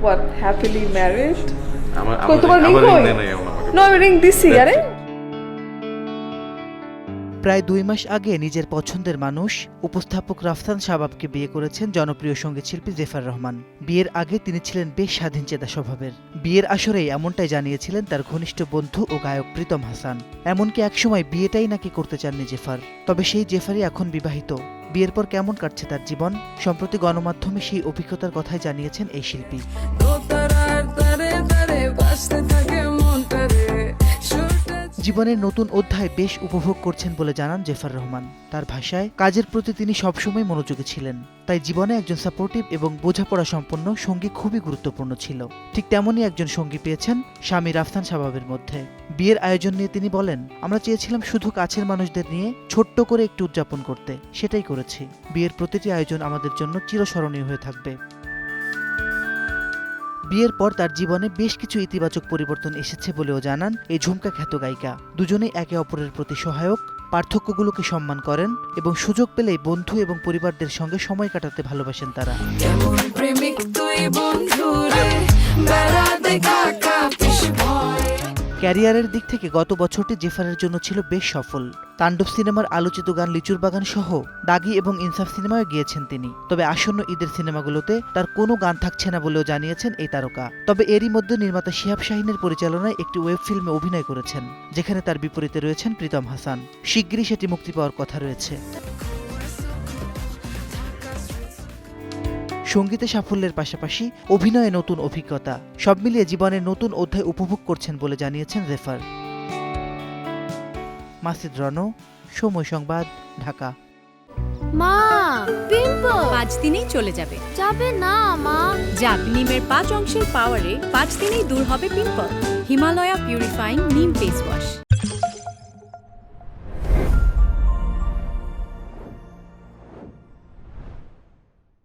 What, happily married? কই তোমার ring কই? No, আমি ring দিছি আরে। প্রায় 2 মাস আগে নিজের পছন্দের মানুষ উপস্থাপক রাফসান শাবাবকে বিয়ে করেছেন জনপ্রিয় সঙ্গীতশিল্পী জেফার রহমান। বিয়ের আগে তিনি ছিলেন বেশ স্বাধীনচেতা স্বভাবের। বিয়ের আসরেই এমনটাই জানিয়েছিলেন তার ঘনিষ্ঠ বন্ধু ও গায়ক প্রীতম হাসান। এমনকি একসময় বিয়েটাই নাকি করতে চাননি জেফার। তবে সেই জেফারই এখন বিবাহিত। বিয়ের পর কেমন কাটছে তার জীবন, সম্প্রতি গণমাধ্যমে সেই অভিজ্ঞতার কথাই জানিয়েছেন এই শিল্পী। জীবনের নতুন অধ্যায় বেশ উপভোগ করছেন বলে জানান জেফার রহমান। তার ভাষায়, কাজের প্রতি তিনি সবসময় মনোযোগী ছিলেন, তাই জীবনে একজন সাপোর্টিভ এবং বোঝাপড়া সম্পন্ন সঙ্গী খুবই গুরুত্বপূর্ণ ছিল। ঠিক তেমনই একজন সঙ্গী পেয়েছেন স্বামী রাফসান শাবাবের মধ্যে। বিয়ের আয়োজন নিয়ে তিনি বলেন, আমরা চেয়েছিলাম শুধু কাছের মানুষদের নিয়ে ছোট্ট করে একটু উদযাপন করতে, সেটাই করেছি। বিয়ের প্রতিটি আয়োজন আমাদের জন্য চিরস্মরণীয় হয়ে থাকবে। বিয়ের পর তার জীবনে বেশ কিছু ইতিবাচক পরিবর্তন এসেছে বলেও জানান এই ঝুমকা খ্যাত গায়িকা। দুজনেই একে অপরের প্রতি সহায়ক, পার্থক্যগুলোকে সম্মান করেন এবং সুযোগ পেলেই বন্ধু এবং পরিবারদের সঙ্গে সময় কাটাতে ভালোবাসেন তারা। ক্যারিয়ারের দিক থেকে গত বছরটি জেফারের জন্য ছিল বেশ সফল। তাণ্ডব সিনেমার আলোচিত গান লিচুর বাগান সহ দাগি এবং ইনসাফ সিনেমায় গিয়েছেন তিনি। তবে আসন্ন ঈদের সিনেমাগুলোতে তার কোনো গান থাকছে না বলেও জানিয়েছেন এই তারকা। তবে এরই মধ্যে নির্মাতা শিহাব শাহীনের পরিচালনায় একটি ওয়েব ফিল্মে অভিনয় করেছেন, যেখানে তার বিপরীতে রয়েছেন প্রীতম হাসান। শিগগিরই সেটি মুক্তি পাওয়ার কথা রয়েছে। সঙ্গীতে সাফল্যের পাশাপাশি অভিনয়ে নতুন অভিজ্ঞতা, সব মিলিয়ে জীবনের নতুন অধ্যায় উপভোগ করছেন বলে জানিয়েছেন জেফার। মাসিদ রনো, সময় সংবাদ, ঢাকা। মা, পিম্পল 5 দিনেই চলে যাবে। যাবে না মা। যাক, নিমের 5 অংশের পাওয়ারে 5 দিনেই দূর হবে পিম্পল। হিমালয়া পিউরিফাইং নিম ফেস ওয়াশ।